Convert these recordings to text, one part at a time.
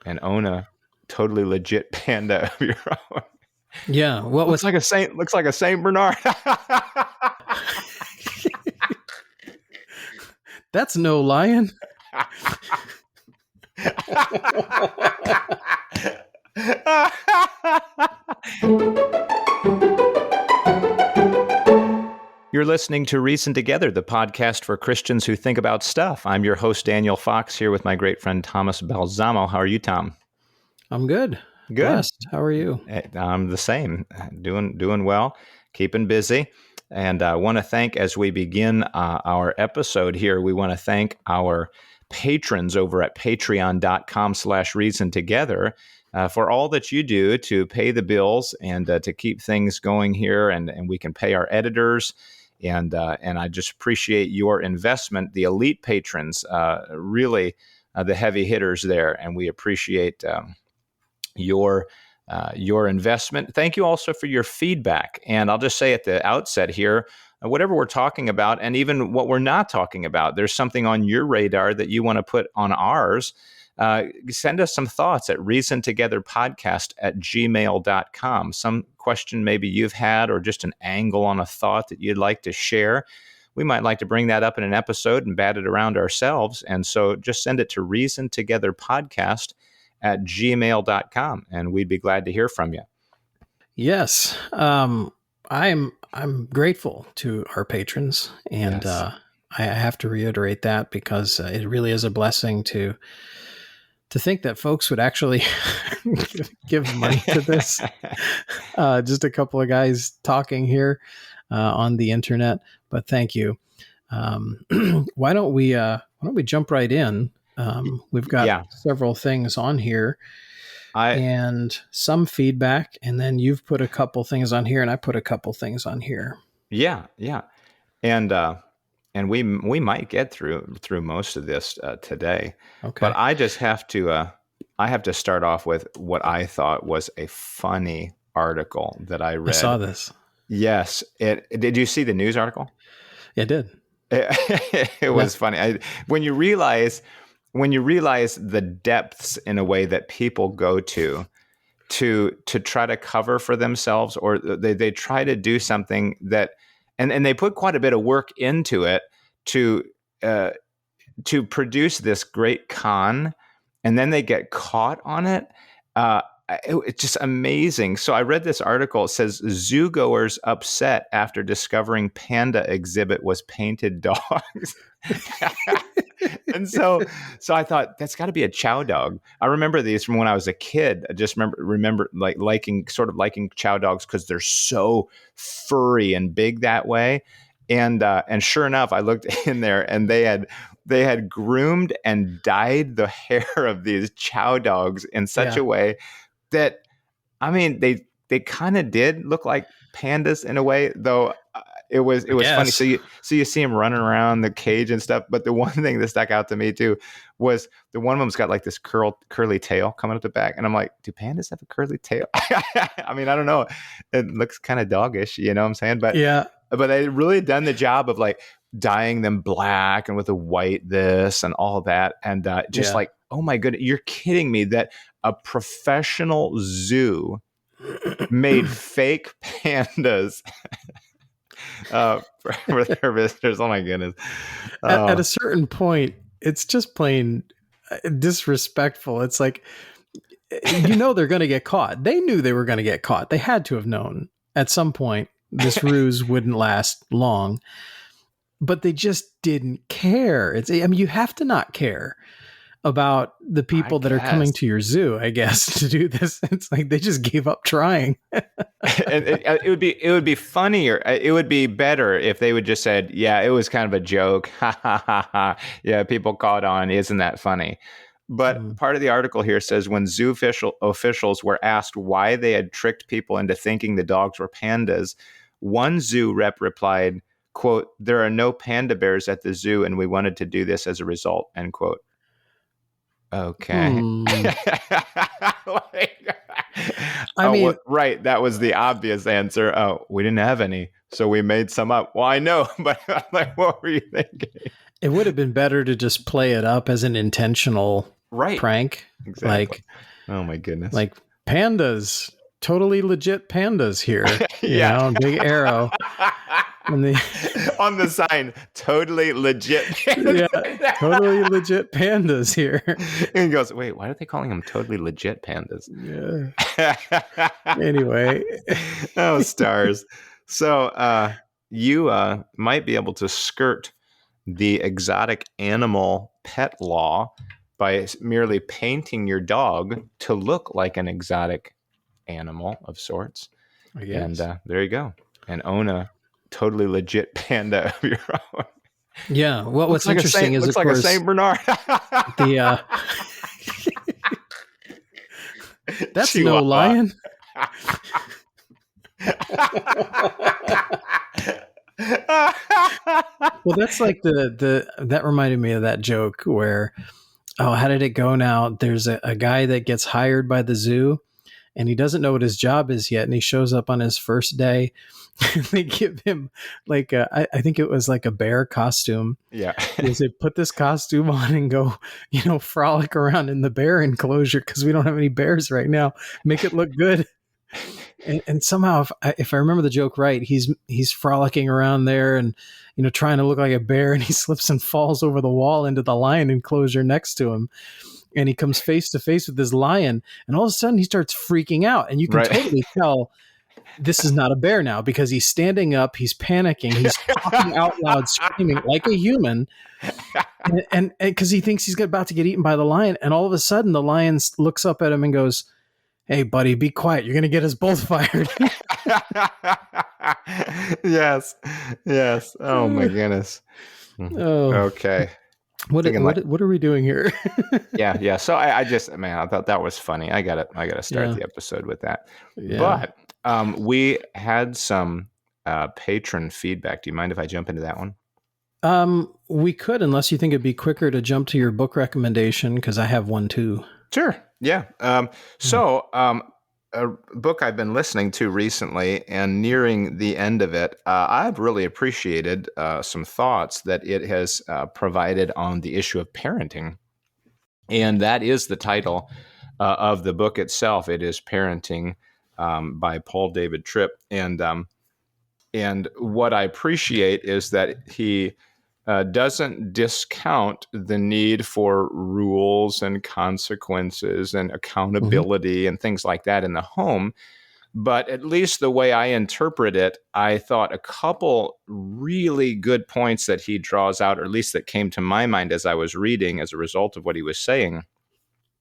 and own a totally legit panda of your own. Yeah. What Looks like a Saint Bernard. That's no lion. You're listening to Reason Together, the podcast for Christians who think about stuff. I'm your host, Daniel Fox, here with my great friend Thomas Balsamo. How are you, Tom? I'm good. Good. Blessed. How are you? I'm the same. Doing well, keeping busy. And I want to thank, as we begin our episode here, we want to thank our patrons over at patreon.com/reason together for all that you do to pay the bills and to keep things going here. And we can pay our editors. And I just appreciate your investment. The elite patrons, really the heavy hitters there. And we appreciate your investment. Thank you also for your feedback. And I'll just say at the outset here, whatever we're talking about and even what we're not talking about, there's something on your radar that you want to put on ours. Send us some thoughts at reasontogetherpodcast@gmail.com. Some question maybe you've had or just an angle on a thought that you'd like to share. We might like to bring that up in an episode and bat it around ourselves. And so just send it to reasontogetherpodcast@gmail.com, and we'd be glad to hear from you. Yes. I'm grateful to our patrons, and Yes. I have to reiterate that because it really is a blessing to think that folks would actually give money to this. Just a couple of guys talking here on the internet, but thank you. Why don't we jump right in? We've got several things on here and some feedback, and then you've put a couple things on here and I put a couple things on here. Yeah. And we might get through most of this today. Okay. But I just have to start off with what I thought was a funny article that I read. I saw this. Yes. Did you see the news article? Yeah, I did. It was funny. When you realize the depths in a way that people go to try to cover for themselves, or they try to do something that, and they put quite a bit of work into it to produce this great con, and then they get caught on it. It's just amazing. So I read this article. It says zoo goers upset after discovering panda exhibit was painted dogs. And so I thought that's got to be a chow dog. I remember these from when I was a kid. I just remember liking chow dogs because they're so furry and big that way. And sure enough, I looked in there and they had groomed and dyed the hair of these chow dogs in such a way that, I mean, they kind of did look like pandas in a way, though. It was funny. So you see him running around the cage and stuff. But the one thing that stuck out to me too was the one of them's got like this curly tail coming up the back, and I'm like, do pandas have a curly tail? I mean, I don't know. It looks kind of doggish, you know what I'm saying? But but they really done the job of like dyeing them black and with a white this and all that, and like, oh my goodness, you're kidding me that a professional zoo made fake pandas. For their visitors. Oh my goodness. At a certain point, it's just plain disrespectful. It's like, they're going to get caught. They knew they were going to get caught. They had to have known at some point this ruse wouldn't last long, but they just didn't care. You have to not care about the people that are coming to your zoo, I guess, to do this. It's like they just gave up trying. It would be funnier. It would be better if they would just said, yeah, it was kind of a joke. Ha ha ha ha. Yeah, people caught on. Isn't that funny? But part of the article here says when zoo officials were asked why they had tricked people into thinking the dogs were pandas, one zoo rep replied, quote, "There are no panda bears at the zoo, and we wanted to do this as a result," end quote. Okay. Right. That was the obvious answer. Oh, we didn't have any, so we made some up. Well, I know, but like, what were you thinking? It would have been better to just play it up as an intentional Right. prank, Exactly. Oh my goodness. like pandas, totally legit pandas here, Yeah. big arrow. And the On the sign, totally legit. yeah, totally legit pandas here. And he goes, wait, why are they calling them totally legit pandas? Yeah. Anyway. Oh, stars. So you might be able to skirt the exotic animal pet law by merely painting your dog to look like an exotic animal of sorts. I And guess. there you go. And own a totally legit panda of your own. Yeah. Well, what's interesting is, Looks of like a course, Saint Bernard. the that's no Chihuahua. lion. Well, that's like that reminded me of that joke where, oh, how did it go now? There's a guy that gets hired by the zoo and he doesn't know what his job is yet. And he shows up on his first day. And they give him like I think it was like a bear costume. Yeah. They say, put this costume on and go, frolic around in the bear enclosure because we don't have any bears right now. Make it look good. And somehow, if I remember the joke right, he's frolicking around there and trying to look like a bear, and he slips and falls over the wall into the lion enclosure next to him, and he comes face to face with this lion, and all of a sudden he starts freaking out, and you can totally tell this is not a bear now because he's standing up, he's panicking, he's talking out loud, screaming like a human, and because he thinks he's about to get eaten by the lion, and all of a sudden the lion looks up at him and goes, "Hey, buddy, be quiet. You're going to get us both fired." Yes. Oh my goodness. Oh, okay. What are we doing here? Yeah. So I thought that was funny. I gotta start the episode with that. Yeah. But we had some patron feedback. Do you mind if I jump into that one? We could, unless you think it'd be quicker to jump to your book recommendation, because I have one too. Sure. Yeah. So a book I've been listening to recently and nearing the end of it, I've really appreciated some thoughts that it has provided on the issue of parenting. And that is the title of the book itself. It is Parenting by Paul David Tripp. And what I appreciate is that he doesn't discount the need for rules and consequences and accountability and things like that in the home. But at least the way I interpret it, I thought a couple really good points that he draws out, or at least that came to my mind as I was reading as a result of what he was saying.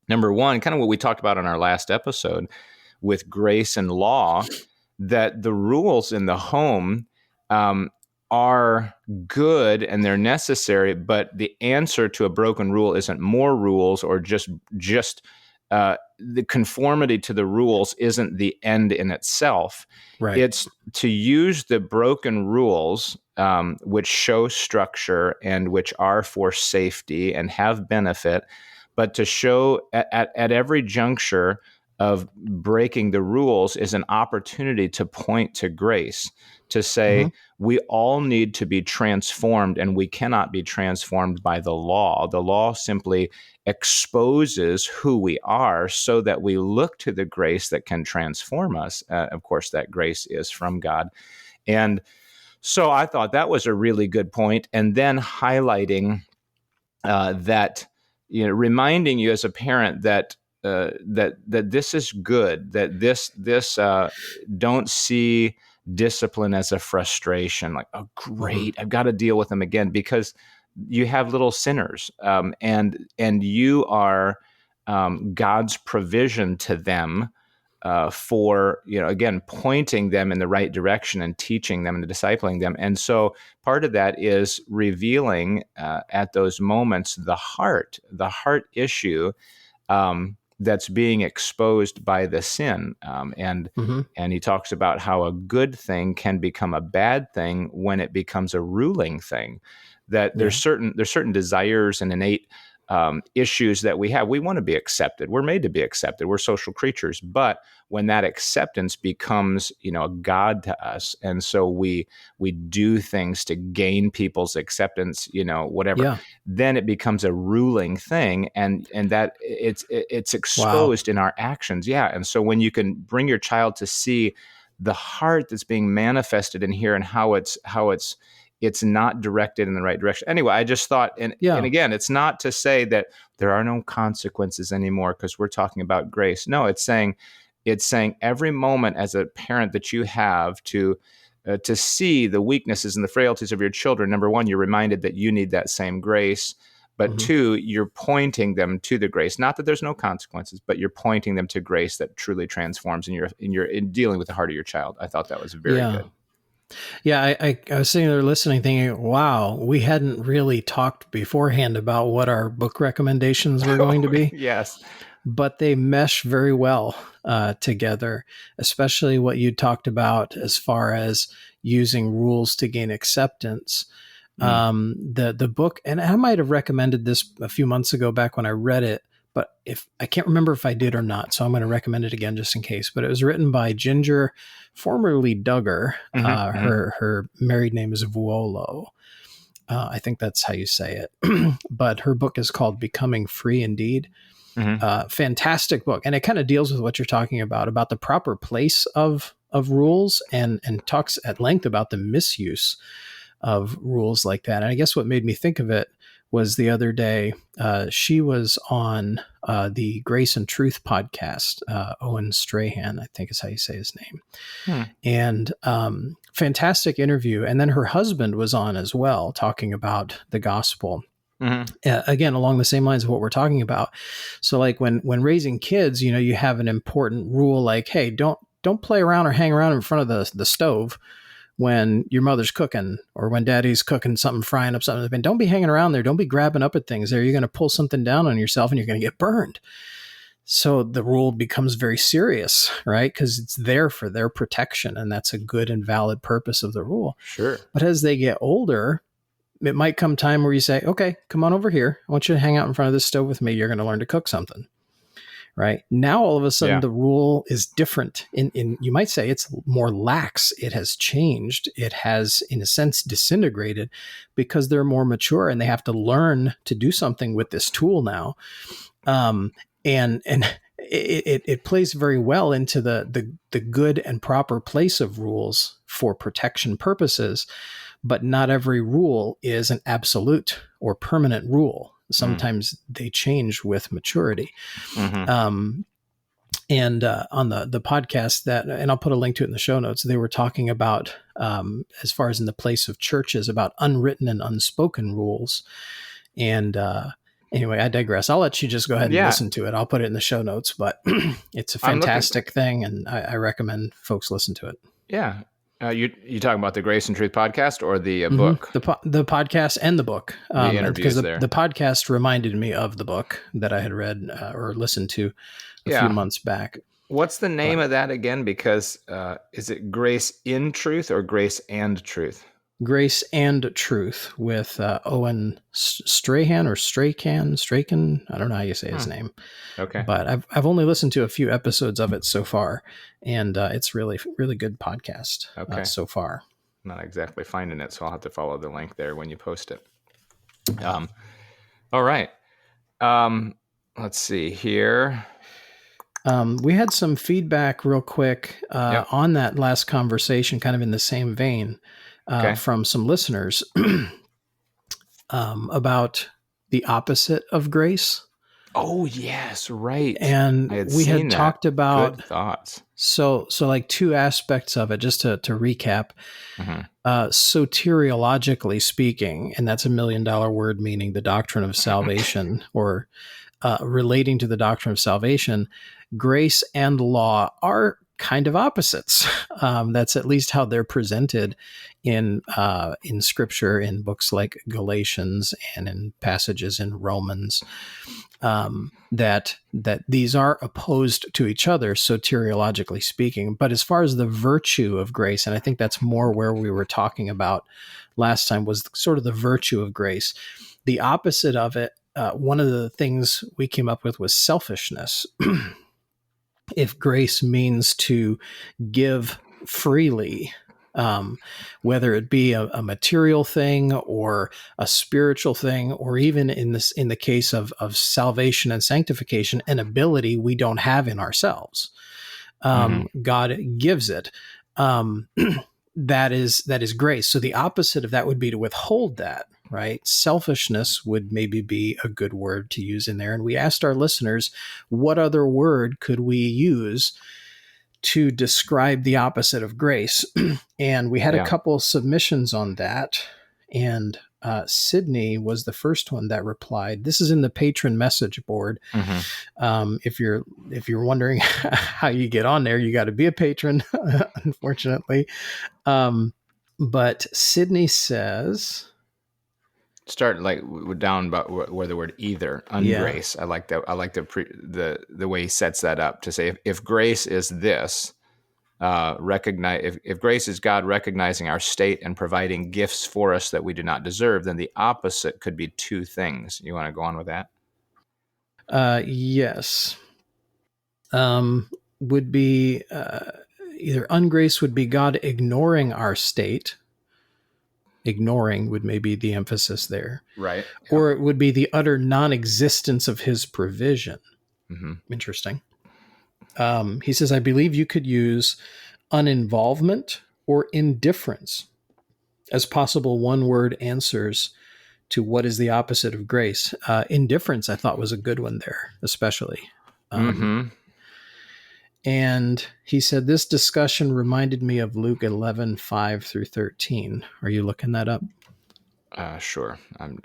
Number one, kind of what we talked about on our last episode with grace and law, that the rules in the home are good and they're necessary, but the answer to a broken rule isn't more rules or just the conformity to the rules isn't the end in itself. Right. It's to use the broken rules, which show structure and which are for safety and have benefit, but to show at every juncture of breaking the rules is an opportunity to point to grace, to say we all need to be transformed, and we cannot be transformed by the law. The law simply exposes who we are so that we look to the grace that can transform us. Of course, that grace is from God. And so I thought that was a really good point. And then highlighting that, reminding you as a parent that that this is good, that this don't see discipline as a frustration, like, oh great, I've got to deal with them again, because you have little sinners, and you are God's provision to them, for, again, pointing them in the right direction and teaching them and discipling them. And so part of that is revealing at those moments the heart issue that's being exposed by the sin. And he talks about how a good thing can become a bad thing when it becomes a ruling thing. That there's certain desires and innate issues that we have. We want to be accepted. We're made to be accepted. We're social creatures. But when that acceptance becomes, a god to us, and so we do things to gain people's acceptance, whatever, Yeah. then it becomes a ruling thing, and that it's Wow. exposed in our actions. Yeah. And so when you can bring your child to see the heart that's being manifested in here, and how it's not directed in the right direction. Anyway, I just thought, and Yeah. again, it's not to say that there are no consequences anymore because we're talking about grace. No, it's saying every moment as a parent that you have to see the weaknesses and the frailties of your children. Number one, you're reminded that you need that same grace. But Mm-hmm. two, you're pointing them to the grace. Not that there's no consequences, but you're pointing them to grace that truly transforms in dealing with the heart of your child. I thought that was very Yeah. good. Yeah, I was sitting there listening, thinking, wow, we hadn't really talked beforehand about what our book recommendations were going to be, Yes. but they mesh very well together, especially what you talked about as far as using rules to gain acceptance. The book, and I might have recommended this a few months ago back when I read it, but if I can't remember if I did or not, so I'm going to recommend it again just in case. But it was written by Ginger, formerly Duggar. Her married name is Vuolo. I think that's how you say it. But her book is called Becoming Free Indeed. Fantastic book, and it kind of deals with what you're talking about the proper place of rules, and talks at length about the misuse of rules like that. And I guess what made me think of it was the other day, she was on the Grace and Truth podcast, Owen Strahan, I think is how you say his name. And fantastic interview. And then her husband was on as well, talking about the gospel. Again, along the same lines of what we're talking about. So like when raising kids, you have an important rule like, hey, don't play around or hang around in front of the stove when your mother's cooking, or when daddy's cooking something, frying up something. And don't be hanging around there. Don't be grabbing up at things there. You're going to pull something down on yourself and you're going to get burned. So the rule becomes very serious, right? Because it's there for their protection, and that's a good and valid purpose of the rule. Sure. But as they get older, it might come time where you say, okay, come on over here. I want you to hang out in front of this stove with me. You're going to learn to cook something. Right now, all of a sudden, the rule is different. In you might say it's more lax. It has changed. It has, in a sense, disintegrated because they're more mature and they have to learn to do something with this tool now. And it plays very well into the good and proper place of rules for protection purposes. But not every rule is an absolute or permanent rule. Sometimes they change with maturity. And on the podcast and I'll put a link to it in the show notes, they were talking about, as far as in the place of churches, about unwritten and unspoken rules. And anyway, I digress. I'll let you just go ahead and listen to it. I'll put it in the show notes, but it's a fantastic thing, and I recommend folks listen to it. Yeah. You talking about the Grace and Truth podcast or the book? The podcast and the book. The interviews there. The podcast reminded me of the book that I had read or listened to a few months back. What's the name of that again? Because is it Grace in Truth or Grace and Truth? Grace and Truth with Owen Strahan or Straken. I don't know how you say his name. Okay. But I've only listened to a few episodes of it so far, and it's really, really good podcast so far. Not exactly finding it, so I'll have to follow the link there when you post it. All right. Let's see here. We had some feedback real quick on that last conversation, kind of in the same vein. From some listeners about the opposite of grace. Oh, yes, right. And we had talked about good thoughts. So like two aspects of it, just to recap. Soteriologically speaking, and that's $1 million word, meaning the doctrine of salvation or relating to the doctrine of salvation, grace and law are kind of opposites. That's at least how they're presented in Scripture, in books like Galatians and in passages in Romans. That these are opposed to each other, soteriologically speaking. But as far as the virtue of grace, and I think that's more where we were talking about last time, was sort of the virtue of grace. The opposite of it one of the things we came up with was selfishness. If grace means to give freely, whether it be a material thing or a spiritual thing, or even in the case of salvation and sanctification, an ability we don't have in ourselves, God gives it. That is grace. So the opposite of that would be to withhold that, right? Selfishness would maybe be a good word to use in there. And we asked our listeners, what other word could we use to describe the opposite of grace? And we had a couple submissions on that. And Sydney was the first one that replied. This is in the patron message board. If you're wondering how you get on there, you got to be a patron, unfortunately. But Sydney says, start like down about where the word either, ungrace. I like that. I like the way he sets that up to say if grace is this, recognize if grace is God recognizing our state and providing gifts for us that we do not deserve, then the opposite could be two things. You want to go on with that? Yes. Would be either ungrace would be God ignoring our state. Ignoring would maybe the emphasis there. Right. Or it would be the utter non-existence of his provision. Interesting. He says, I believe you could use uninvolvement or indifference as possible one-word answers to what is the opposite of grace. Indifference, I thought, was a good one there, especially. And he said, this discussion reminded me of Luke 11:5-13. Are you looking that up? Sure.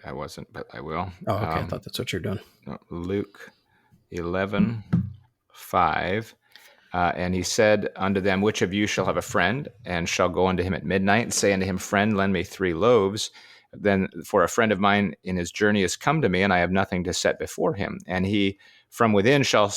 I wasn't, but I will. Oh, okay. I thought that's what you're doing. Luke 11:5. And he said unto them, which of you shall have a friend, and shall go unto him at midnight, and say unto him, Friend, lend me 3 loaves. Then for a friend of mine in his journey is come to me, and I have nothing to set before him. And he from within shall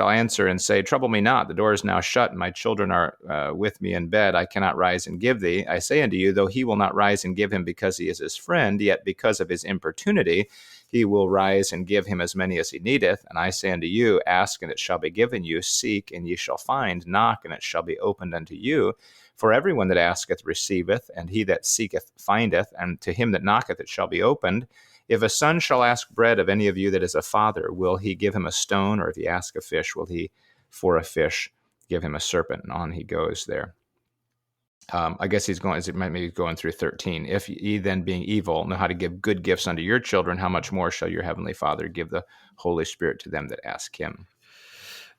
answer and say, Trouble me not, the door is now shut, and my children are with me in bed. I cannot rise and give thee. I say unto you, though he will not rise and give him because he is his friend, yet because of his importunity he will rise and give him as many as he needeth. And I say unto you, ask, and it shall be given you. Seek, and ye shall find. Knock, and it shall be opened unto you. For everyone that asketh receiveth, and he that seeketh findeth, and to him that knocketh it shall be opened. If a son shall ask bread of any of you that is a father, will he give him a stone? Or if he ask a fish, will he for a fish give him a serpent? And on he goes there. I guess he's going through 13. If ye then, being evil, know how to give good gifts unto your children, how much more shall your heavenly Father give the Holy Spirit to them that ask him?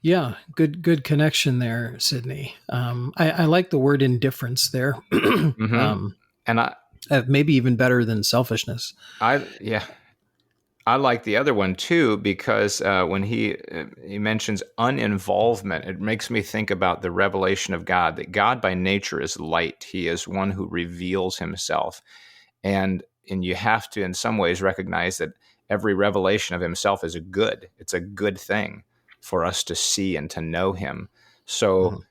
Yeah, good connection there, Sydney. I like the word indifference there. And maybe even better than selfishness. I like the other one too, because when he mentions uninvolvement, it makes me think about the revelation of God, that God by nature is light. He is one who reveals himself. And you have to, in some ways, recognize that every revelation of himself is it's a good thing for us to see and to know him. So,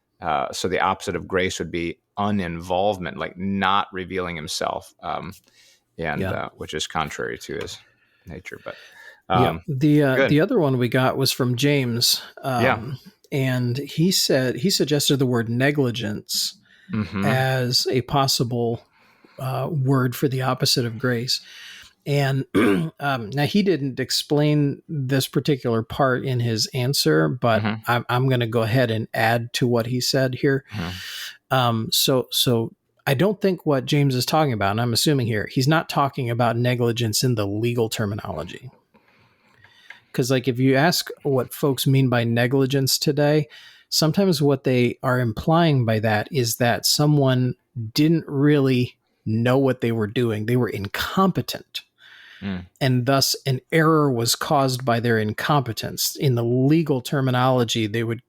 so the opposite of grace would be uninvolvement, like not revealing himself, which is contrary to his nature. But the other one we got was from James, and he suggested the word negligence as a possible word for the opposite of grace. And now he didn't explain this particular part in his answer, but I'm going to go ahead and add to what he said here. So I don't think what James is talking about, and I'm assuming here, he's not talking about negligence in the legal terminology. Because like if you ask what folks mean by negligence today, sometimes what they are implying by that is that someone didn't really know what they were doing. They were incompetent. And thus an error was caused by their incompetence. In the legal terminology, they would,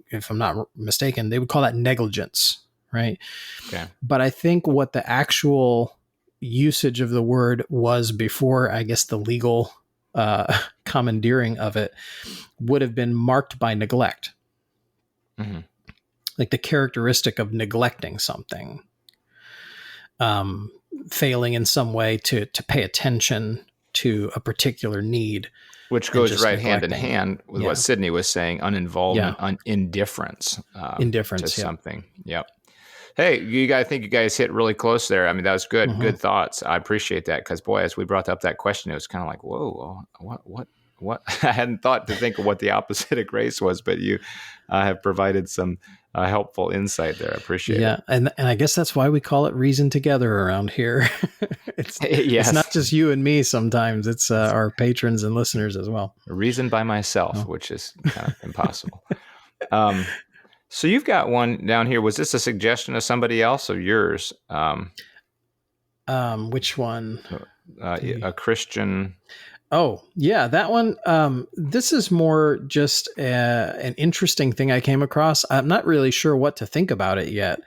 if I'm not mistaken, they would call that negligence, right? Okay. But I think what the actual usage of the word was before, I guess, the legal commandeering of it would have been marked by neglect. Like the characteristic of neglecting something, failing in some way to pay attention to a particular need. Which and goes just right hand in neglecting. hand with what Yeah. Sydney was saying, Yeah. uninvolvement, indifference to Indifference. Yep. something. Yep. Hey, I think you guys hit really close there. I mean, that was good. Mm-hmm. Good thoughts. I appreciate that because, boy, as we brought up that question, it was kind of like, whoa, what? I hadn't thought to think of what the opposite of grace was, but you have provided some helpful insight there. I appreciate it. Yeah, and I guess that's why we call it Reason Together around here. It's not Yes. just you and me. Sometimes it's our patrons and listeners as well. Reason by myself, Oh. which is kind of impossible. So you've got one down here. Was this a suggestion of somebody else or yours? Which one? A Christian. Oh, yeah, that one. This is more just an interesting thing I came across. I'm not really sure what to think about it yet.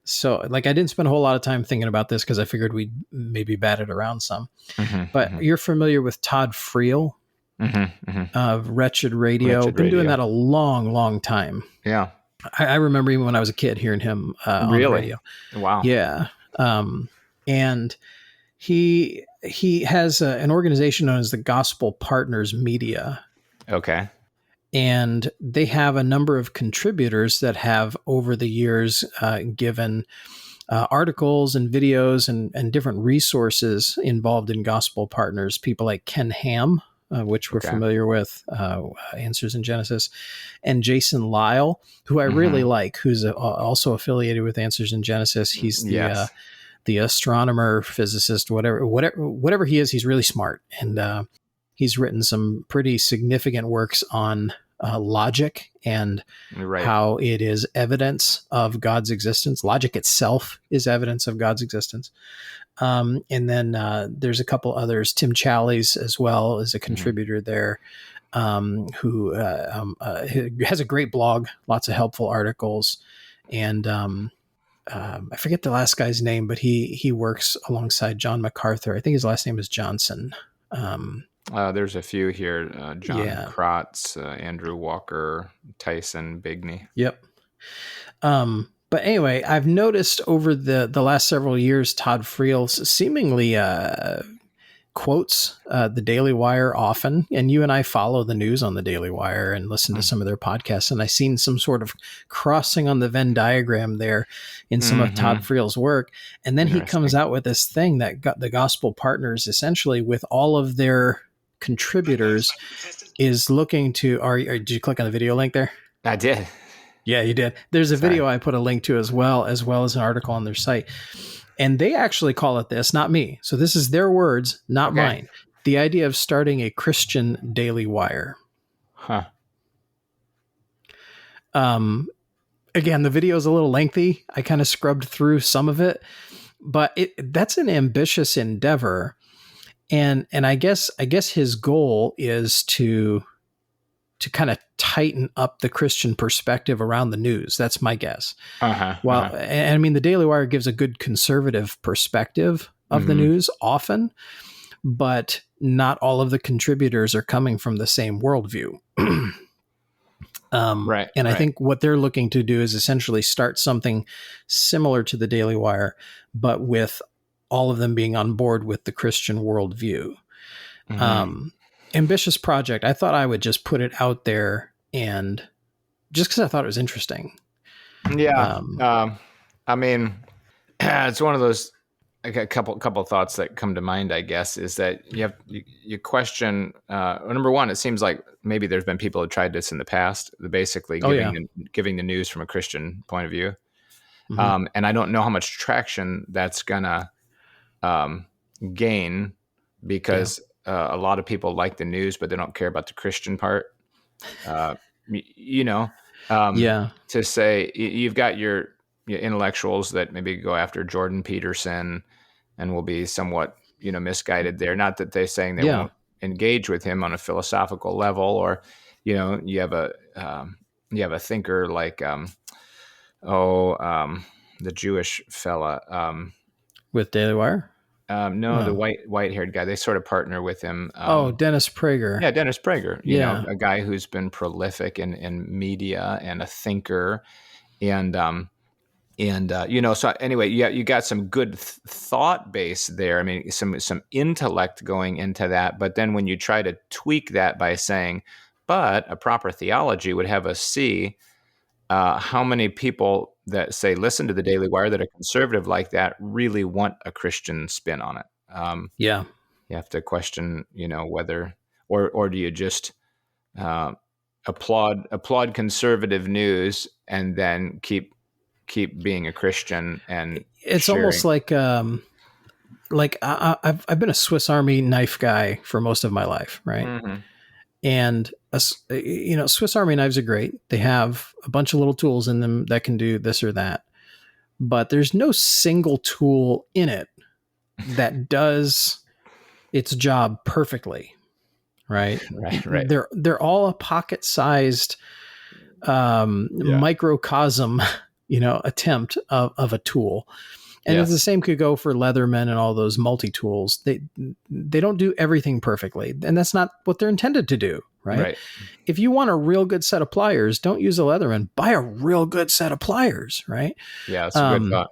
So, like, I didn't spend a whole lot of time thinking about this because I figured we'd maybe bat it around some. Mm-hmm, But mm-hmm. you're familiar with Todd Friel of Wretched Radio. Wretched Been doing Radio. that a long, long time. Yeah. I remember even when I was a kid hearing him on the radio. Wow. Yeah. And he has an organization known as the Gospel Partners Media. Okay. And they have a number of contributors that have over the years given articles and videos and different resources involved in Gospel Partners. People like Ken Ham, which we're familiar with, Answers in Genesis, and Jason Lyle, who I really like, who's also affiliated with Answers in Genesis. He's the astronomer, physicist, whatever he is. He's really smart, and he's written some pretty significant works on logic and how it is evidence of God's existence. Logic itself is evidence of God's existence. And then there's a couple others. Tim Challies as well is a contributor there, who has a great blog, lots of helpful articles. And I forget the last guy's name, but he works alongside John MacArthur. I think his last name is Johnson. There's a few here. John Kratz, Andrew Walker, Tyson Bigney. Yep. But anyway, I've noticed over the last several years, Todd Friel seemingly quotes the Daily Wire often. And you and I follow the news on the Daily Wire and listen to some of their podcasts. And I've seen some sort of crossing on the Venn diagram there in some of Todd Friel's work. And then he comes out with this thing that got the Gospel Partners, essentially with all of their contributors, is looking to, did you click on the video link there? I did. Yeah, you did. There's a video I put a link to as well as an article on their site. And they actually call it this, not me. So this is their words, not mine. The idea of starting a Christian Daily Wire. Huh. Again, the video is a little lengthy. I kind of scrubbed through some of it, but that's an ambitious endeavor. And I guess his goal is to kind of tighten up the Christian perspective around the news. That's my guess. And I mean, the Daily Wire gives a good conservative perspective of the news often, but not all of the contributors are coming from the same worldview. I think what they're looking to do is essentially start something similar to the Daily Wire, but with all of them being on board with the Christian worldview. Ambitious project. I thought I would just put it out there, and just because I thought it was interesting. Yeah. I mean, it's one of those, a couple of thoughts that come to mind, I guess, is that you question, number one, it seems like maybe there's been people who tried this in the past, basically giving the news from a Christian point of view. And I don't know how much traction that's gonna gain, because a lot of people like the news, but they don't care about the Christian part. To say you've got your intellectuals that maybe go after Jordan Peterson and will be somewhat, misguided there. Not that they're saying they won't engage with him on a philosophical level, or, you have a thinker like, the Jewish fella, with Daily Wire. The white-haired guy. They sort of partner with him. Dennis Prager. Yeah, Dennis Prager. You know, a guy who's been prolific in media and a thinker, and And so anyway, you got some good thought base there. I mean, some intellect going into that. But then when you try to tweak that by saying, but a proper theology would have us see how many people that say listen to the Daily Wire that are conservative like that really want a Christian spin on it. Yeah. You have to question, whether or do you just uh, applaud conservative news and then keep being a Christian and It's almost sharing. like I've been a Swiss Army knife guy for most of my life, right? Mm-hmm. And Swiss Army knives are great. They have a bunch of little tools in them that can do this or that, but there's no single tool in it that does its job perfectly, right? Right. They're all a pocket-sized Yeah. microcosm, attempt of a tool. And it's the Yes. same could go for Leatherman and all those multi-tools. They don't do everything perfectly, and that's not what they're intended to do, right? Right. If you want a real good set of pliers, don't use a Leatherman. Buy a real good set of pliers, right? Yeah, that's a good thought.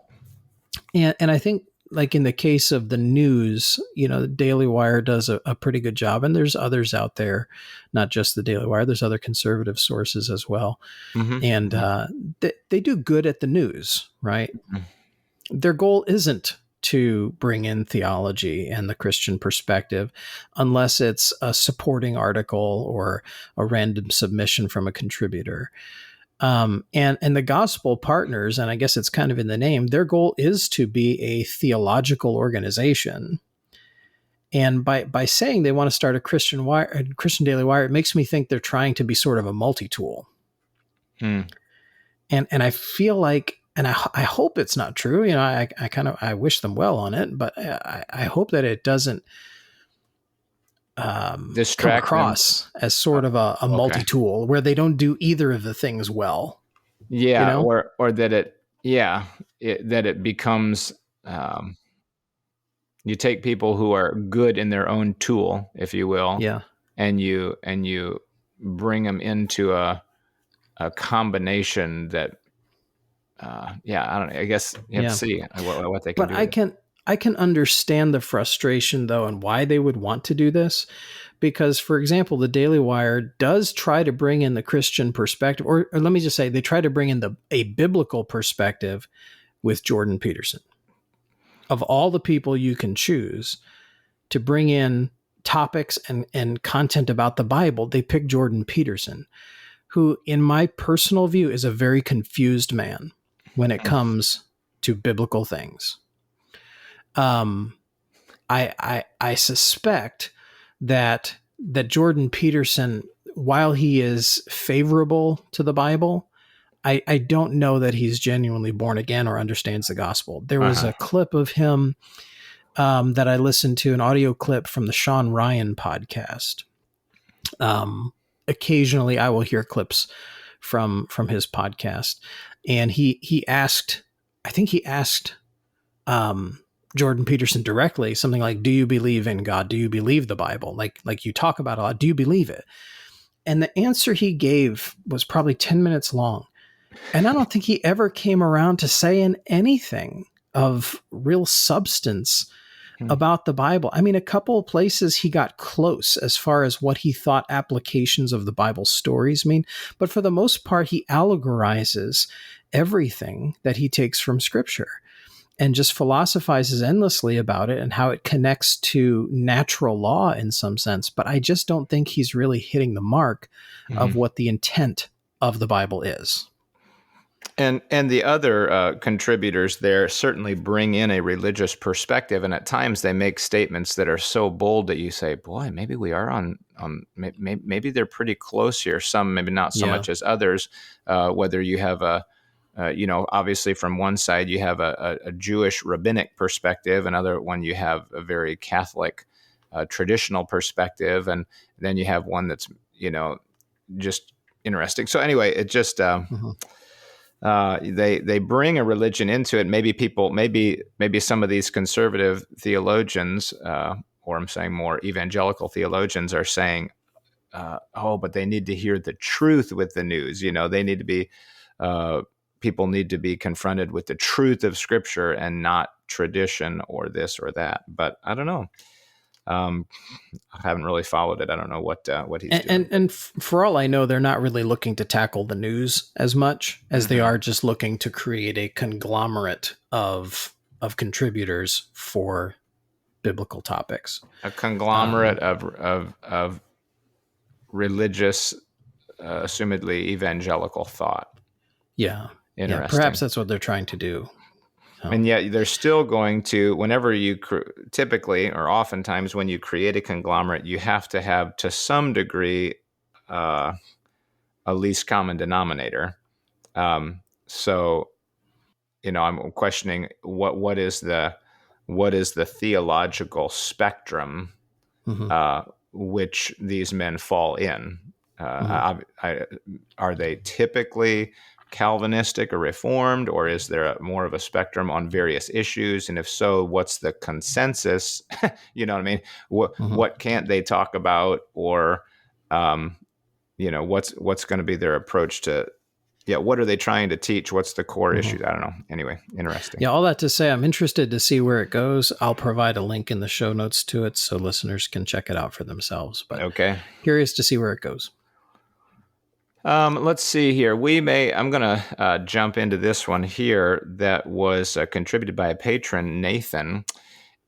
And I think, like in the case of the news, the Daily Wire does a pretty good job, and there's others out there, not just the Daily Wire. There's other conservative sources as well, Mm-hmm. and they do good at the news, right? Mm-hmm. Their goal isn't to bring in theology and the Christian perspective unless it's a supporting article or a random submission from a contributor. And the gospel partners, and I guess it's kind of in the name, their goal is to be a theological organization. And by saying they want to start a Christian Daily Wire, it makes me think they're trying to be sort of a multi-tool. And I feel like, and I hope it's not true. I wish them well on it, but I hope that it doesn't come across as sort of a multi-tool where they don't do either of the things well. Yeah, or that it becomes you take people who are good in their own tool, if you will, yeah, and you bring them into a combination that I don't know. I guess you have to see what they can do. But I can understand the frustration, though, and why they would want to do this. Because, for example, the Daily Wire does try to bring in the Christian perspective, or let me just say, they try to bring in a biblical perspective with Jordan Peterson. Of all the people you can choose to bring in topics and content about the Bible, they pick Jordan Peterson, who, in my personal view, is a very confused man when it comes to biblical things. I suspect that Jordan Peterson, while he is favorable to the Bible, I don't know that he's genuinely born again or understands the gospel. There was a clip of him that I listened to, an audio clip from the Sean Ryan podcast. Occasionally I will hear clips from his podcast, and he asked Jordan Peterson directly something like, do you believe in God? Do you believe the Bible? Like you talk about a lot. Do you believe it? And the answer he gave was probably 10 minutes long. And I don't think he ever came around to saying anything of real substance about the Bible. I mean, a couple of places he got close as far as what he thought applications of the Bible stories mean. But for the most part, he allegorizes everything that he takes from Scripture and just philosophizes endlessly about it and how it connects to natural law in some sense. But I just don't think he's really hitting the mark of what the intent of the Bible is. And the other contributors there certainly bring in a religious perspective, and at times they make statements that are so bold that you say, "Boy, maybe we are on maybe they're pretty close here." Some maybe not so much as others. Whether you have obviously from one side you have a Jewish rabbinic perspective, another one you have a very Catholic traditional perspective, and then you have one that's just interesting. So anyway, it just. They bring a religion into it. Maybe some of these conservative theologians, or I'm saying more evangelical theologians, are saying, but they need to hear the truth with the news. They need to be people need to be confronted with the truth of Scripture and not tradition or this or that. But I don't know. I haven't really followed it. I don't know what he's doing. And for all I know, they're not really looking to tackle the news as much as they are just looking to create a conglomerate of contributors for biblical topics. A conglomerate of religious, assumedly evangelical thought. Yeah. Interesting. Yeah, perhaps that's what they're trying to do. And yet they're still going to, whenever you typically or oftentimes when you create a conglomerate, you have to have to some degree a least common denominator. So, I'm questioning what is the theological spectrum which these men fall in. Are they typically Calvinistic or Reformed, or is there more of a spectrum on various issues? And if so, what's the consensus? You know what I mean? What can't they talk about, or what's going to be their approach to? Yeah, what are they trying to teach? What's the core issue? I don't know. Anyway, interesting. Yeah, all that to say, I'm interested to see where it goes. I'll provide a link in the show notes to it so listeners can check it out for themselves. But okay, curious to see where it goes. Let's see here. I'm going to jump into this one here that was contributed by a patron, Nathan.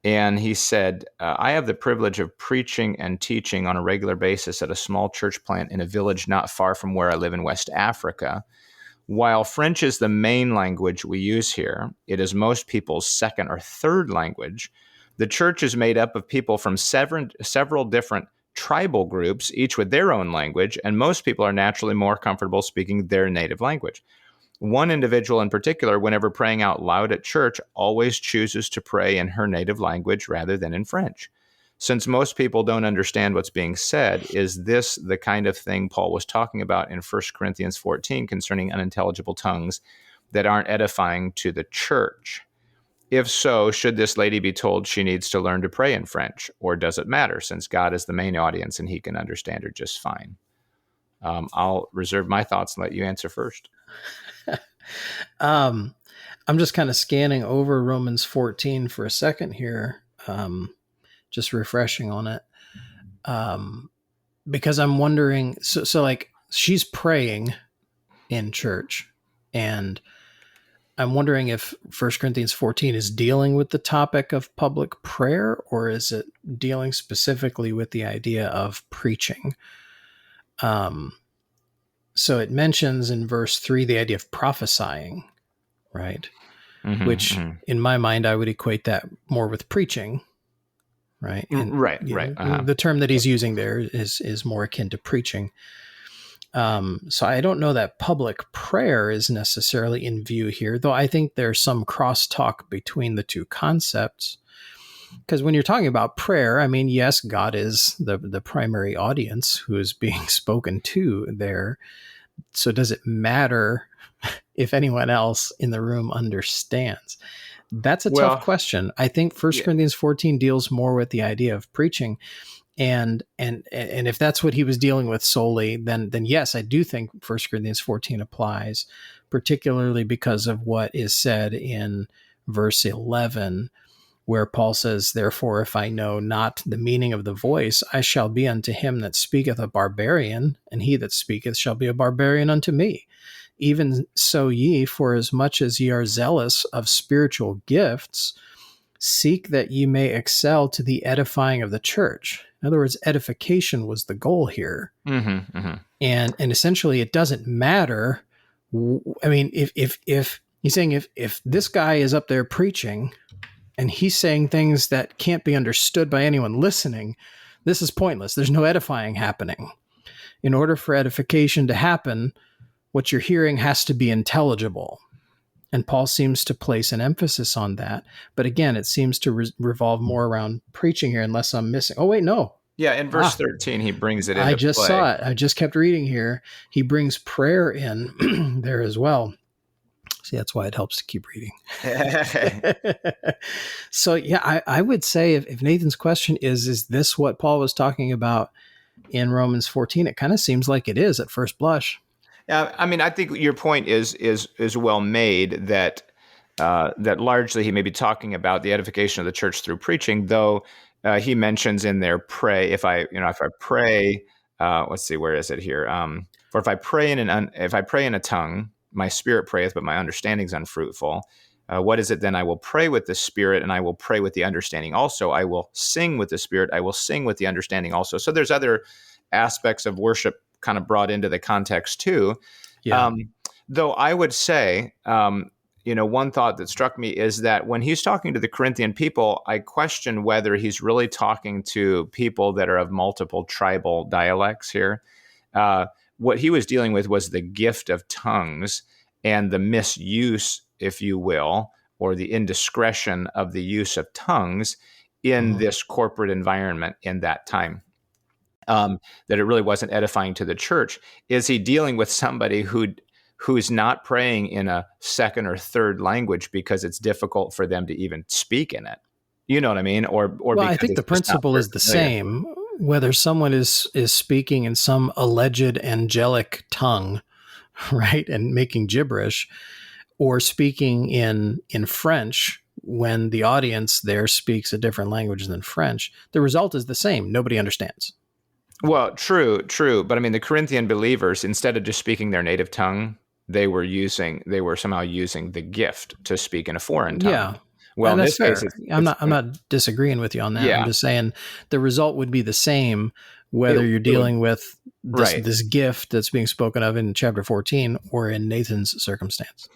And he said, I have the privilege of preaching and teaching on a regular basis at a small church plant in a village not far from where I live in West Africa. While French is the main language we use here, it is most people's second or third language. The church is made up of people from several different tribal groups, each with their own language, and most people are naturally more comfortable speaking their native language. One individual in particular, whenever praying out loud at church, always chooses to pray in her native language rather than in French. Since most people don't understand what's being said, is this the kind of thing Paul was talking about in 1 Corinthians 14 concerning unintelligible tongues that aren't edifying to the church? If so, should this lady be told she needs to learn to pray in French, or does it matter since God is the main audience and he can understand her just fine? I'll reserve my thoughts and let you answer first. I'm just kind of scanning over Romans 14 for a second here, just refreshing on it, because I'm wondering, so like she's praying in church, and I'm wondering if 1 Corinthians 14 is dealing with the topic of public prayer, or is it dealing specifically with the idea of preaching? So it mentions in verse 3 the idea of prophesying, right? Which in my mind, I would equate that more with preaching, right? And, right. The term that he's using there is more akin to preaching. So I don't know that public prayer is necessarily in view here, though I think there's some crosstalk between the two concepts. Because when you're talking about prayer, I mean, yes, God is the primary audience who is being spoken to there. So does it matter if anyone else in the room understands? That's a tough question. I think 1 Corinthians 14 deals more with the idea of preaching. And if that's what he was dealing with solely, then yes, I do think 1 Corinthians 14 applies, particularly because of what is said in verse 11, where Paul says, therefore, if I know not the meaning of the voice, I shall be unto him that speaketh a barbarian, and he that speaketh shall be a barbarian unto me. Even so ye, for as much as ye are zealous of spiritual gifts, seek that ye may excel to the edifying of the church. In other words, edification was the goal here. And essentially it doesn't matter. I mean, if he's saying, if this guy is up there preaching and he's saying things that can't be understood by anyone listening, this is pointless. There's no edifying happening. In order for edification to happen, what you're hearing has to be intelligible. And Paul seems to place an emphasis on that. But again, it seems to revolve more around preaching here, unless I'm missing. Oh, wait, no. Yeah, in verse 13, he brings it into I just play. saw it. I just kept reading here. He brings prayer in there as well. See, that's why it helps to keep reading. So, yeah, I would say if Nathan's question is this what Paul was talking about in Romans 14? It kind of seems like it is at first blush. I mean, I think your point is well made that that largely he may be talking about the edification of the church through preaching, though he mentions in there pray. If I pray, let's see, where is it here? For if I pray if I pray in a tongue, my spirit prayeth, but my understanding is unfruitful. What is it then? I will pray with the spirit, and I will pray with the understanding also. I will sing with the spirit. I will sing with the understanding also. So there's other aspects of worship kind of brought into the context too. Yeah. Um, though I would say, one thought that struck me is that when he's talking to the Corinthian people, I question whether he's really talking to people that are of multiple tribal dialects here. What he was dealing with was the gift of tongues and the misuse, if you will, or the indiscretion of the use of tongues in Mhm. this corporate environment in that time. That it really wasn't edifying to the church. Is he dealing with somebody who's not praying in a second or third language because it's difficult for them to even speak in it? You know what I mean? Or Well, I because think it's the just not principle very is the familiar. same, whether someone is speaking in some alleged angelic tongue, right, and making gibberish, or speaking in French when the audience there speaks a different language than French. The result is the same. Nobody understands. Well, true. But I mean, the Corinthian believers, instead of just speaking their native tongue, they were somehow using the gift to speak in a foreign tongue. Yeah. Well, And in that's this case, fair. it's I'm not disagreeing with you on that. I'm yeah, just saying the result would be the same it whether you're it would dealing with right. this gift that's being spoken of in chapter 14 or in Nathan's circumstance.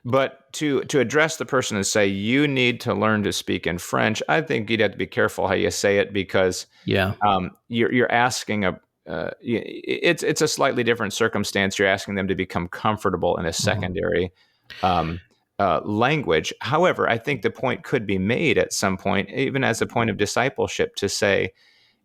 But to address the person and say you need to learn to speak in French, I think you'd have to be careful how you say it because Yeah. you're asking it's a slightly different circumstance. You're asking them to become comfortable in a Mhm. secondary um, language. However, I think the point could be made at some point, even as a point of discipleship, to say,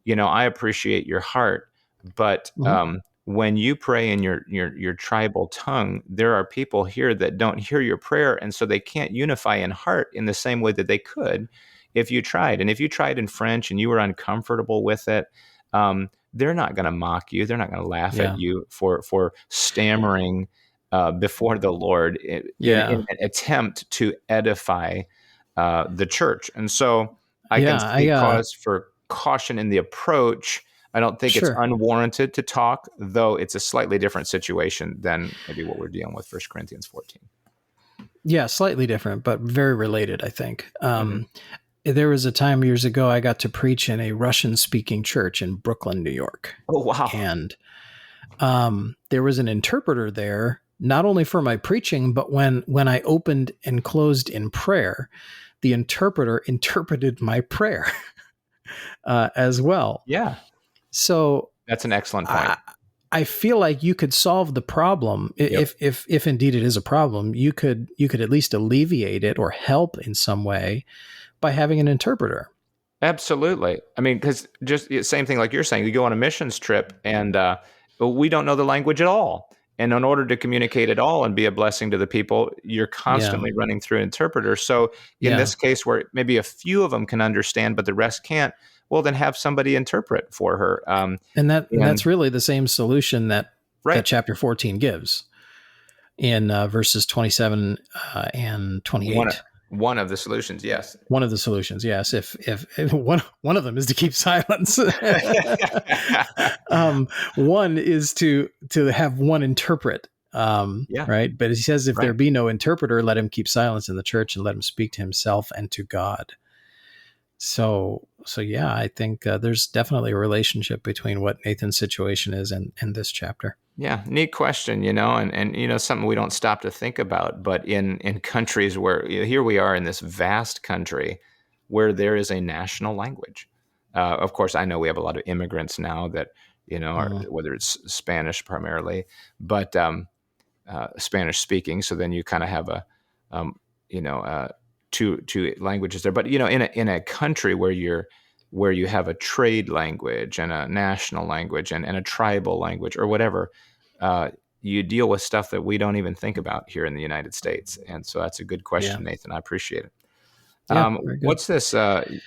I appreciate your heart, but Mhm. when you pray in your tribal tongue, there are people here that don't hear your prayer, and so they can't unify in heart in the same way that they could if you tried. And if you tried in French and you were uncomfortable with it, they're not going to mock you. They're not going to laugh at Yeah. you for stammering before the Lord in Yeah. an attempt to edify the church. And so I can Yeah. see cause for caution in the approach. I don't think it's Sure. unwarranted to talk, though it's a slightly different situation than maybe what we're dealing with 1 Corinthians 14. Yeah, slightly different, but very related, I think. Mm-hmm. There was a time years ago I got to preach in a Russian speaking church in Brooklyn, New York. Oh, wow. And there was an interpreter there, not only for my preaching, but when I opened and closed in prayer, the interpreter interpreted my prayer as well. Yeah, So that's an excellent point. I feel like you could solve the problem Yep. if indeed it is a problem. You could at least alleviate it or help in some way by having an interpreter. Absolutely. I mean, because just same thing like you're saying, you go on a missions trip and we don't know the language at all. And in order to communicate at all and be a blessing to the people, you're Yeah, constantly running through an interpreter. So in yeah, this case, where maybe a few of them can understand, but the rest can't, well, then have somebody interpret for her. and And that's really the same solution that right, chapter 14 gives in verses 27 and one 28. one of the solutions, yes. One of the solutions, yes. If one of them is to keep silence, one is to have one interpret, Yeah, right? But he says, if there right. be no interpreter, let him keep silence in the church and let him speak to himself and to God. So yeah, I think there's definitely a relationship between what Nathan's situation is and this chapter. Yeah, neat question, and something we don't stop to think about. But in countries where here we are in this vast country where there is a national language. Of course, I know we have a lot of immigrants now that are Mm, whether it's Spanish primarily, but Spanish speaking. So then you kind of have a you know two languages there. But in a country where you have a trade language and a national language and a tribal language or whatever, uh, you deal with stuff that we don't even think about here in the United States. And so that's a good yeah, question, Nathan. I appreciate it. yeah, very good. What's this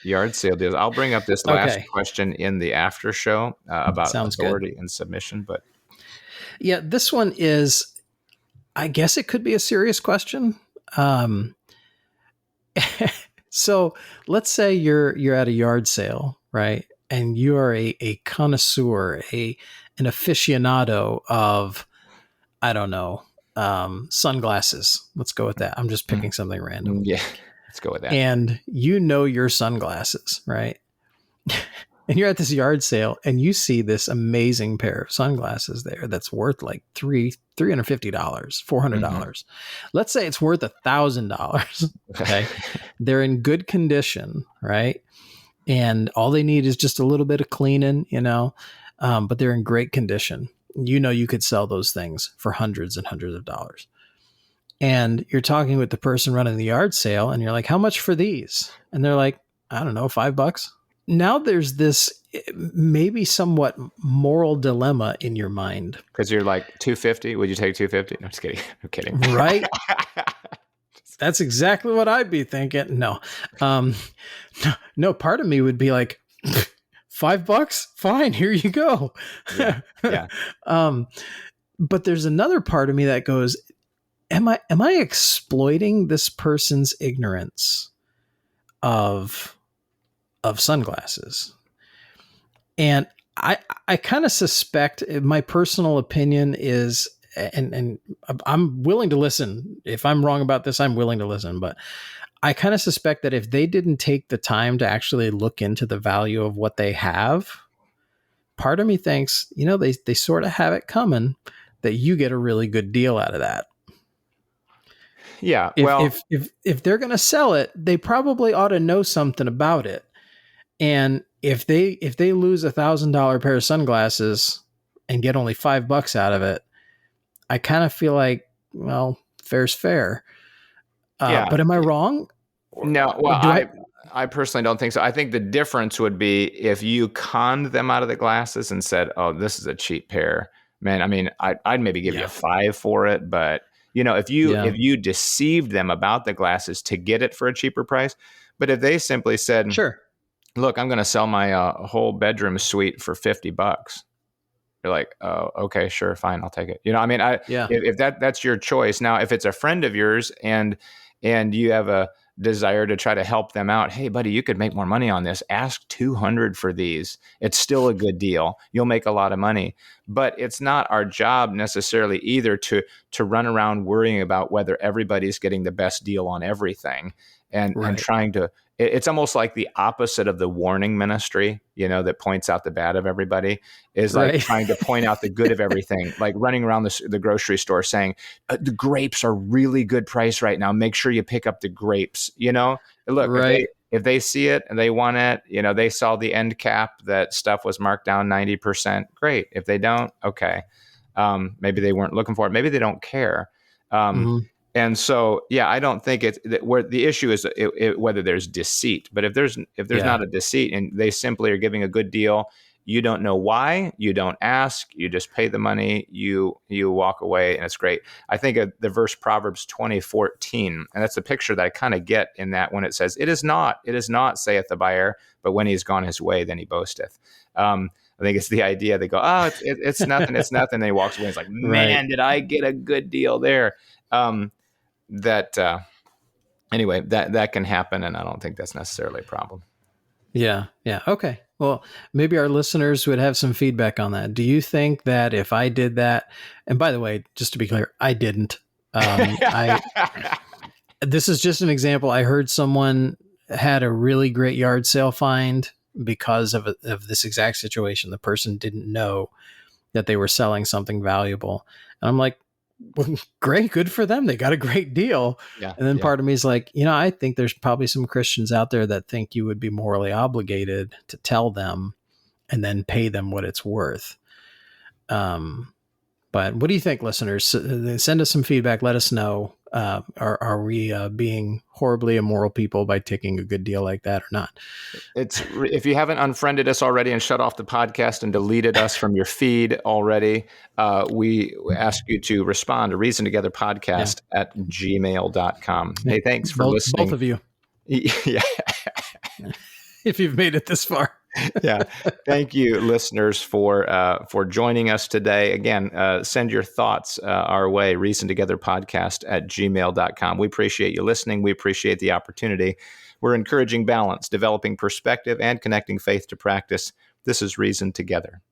yard sale deal? I'll bring up this last Okay, question in the after show about sounds good. authority and submission. But Yeah, this one is, I guess it could be a serious question. Um, so let's say you're at a yard sale, right? And you are a connoisseur, an aficionado of, I don't know, sunglasses. Let's go with that. I'm just picking something random. Yeah, let's go with that. And you know your sunglasses, right? And you're at this yard sale and you see this amazing pair of sunglasses there that's worth like $350, $400. Let's say it's worth $1,000. Okay. They're in good condition, right? And all they need is just a little bit of cleaning, but they're in great condition. You could sell those things for hundreds and hundreds of dollars. And you're talking with the person running the yard sale and you're like, how much for these? And they're like, I don't know, $5. Now there's this maybe somewhat moral dilemma in your mind. Because you're like, 250? Would you take 250? No, just kidding. I'm kidding. Right? That's exactly what I'd be thinking. No, part of me would be like, $5? Fine, here you go. Yeah. But there's another part of me that goes, am I exploiting this person's ignorance of sunglasses? And I kind of suspect, my personal opinion is, and I'm willing to listen. If I'm wrong about this, I'm willing to listen. But I kind of suspect that if they didn't take the time to actually look into the value of what they have, part of me thinks, they sort of have it coming that you get a really good deal out of that. Yeah. If they're going to sell it, they probably ought to know something about it. And if they lose $1,000 pair of sunglasses and get only $5 out of it, I kind of feel like, well, fair's fair. But am I wrong? No. Well, I personally don't think so. I think the difference would be if you conned them out of the glasses and said, "Oh, this is a cheap pair." Man, I mean, I'd maybe give you a $5 for it, but if you deceived them about the glasses to get it for a cheaper price, but if they simply said, "Sure, look, I'm going to sell my whole bedroom suite for $50," you're like, "Oh, okay, sure, fine, I'll take it." If that's your choice. Now, if it's a friend of yours and you have a desire to try to help them out, hey, buddy, you could make more money on this. Ask $200 for these. It's still a good deal. You'll make a lot of money. But it's not our job necessarily either to run around worrying about whether everybody's getting the best deal on everything and trying to. It's almost like the opposite of the warning ministry, that points out the bad of everybody, is like trying to point out the good of everything, like running around the grocery store saying, the grapes are really good price right now. Make sure you pick up the grapes, Look, if they see it and they want it, they saw the end cap that stuff was marked down 90%. Great. If they don't, okay. Maybe they weren't looking for it. Maybe they don't care. And so, I don't think it's where the issue is whether there's deceit. But if there's not a deceit and they simply are giving a good deal, you don't know why, you don't ask, you just pay the money, you walk away, and it's great. I think of the verse Proverbs 20:14, and that's a picture that I kind of get in that when it says, it is not, saith the buyer, but when he's gone his way, then he boasteth. I think it's the idea. They go, oh, it's nothing, it's nothing. And he walks away. It's like, man, did I get a good deal there? Anyway, that can happen, and I don't think that's necessarily a problem. Yeah. Okay. Well, maybe our listeners would have some feedback on that. Do you think that if I did that, and by the way, just to be clear, I didn't. This is just an example. I heard someone had a really great yard sale find because of this exact situation. The person didn't know that they were selling something valuable, and I'm like, well, great, good for them. They got a great deal. Yeah, and then part of me is like, I think there's probably some Christians out there that think you would be morally obligated to tell them and then pay them what it's worth. But what do you think, listeners? Send us some feedback. Let us know. Are we being horribly immoral people by taking a good deal like that or not? If you haven't unfriended us already and shut off the podcast and deleted us from your feed already, we ask you to respond to reasontogetherpodcast@gmail.com. Hey, thanks for listening. Both of you. Yeah. If you've made it this far. Yeah. Thank you, listeners, for joining us today. Again, send your thoughts our way, reasontogetherpodcast@gmail.com. We appreciate you listening. We appreciate the opportunity. We're encouraging balance, developing perspective, and connecting faith to practice. This is Reason Together.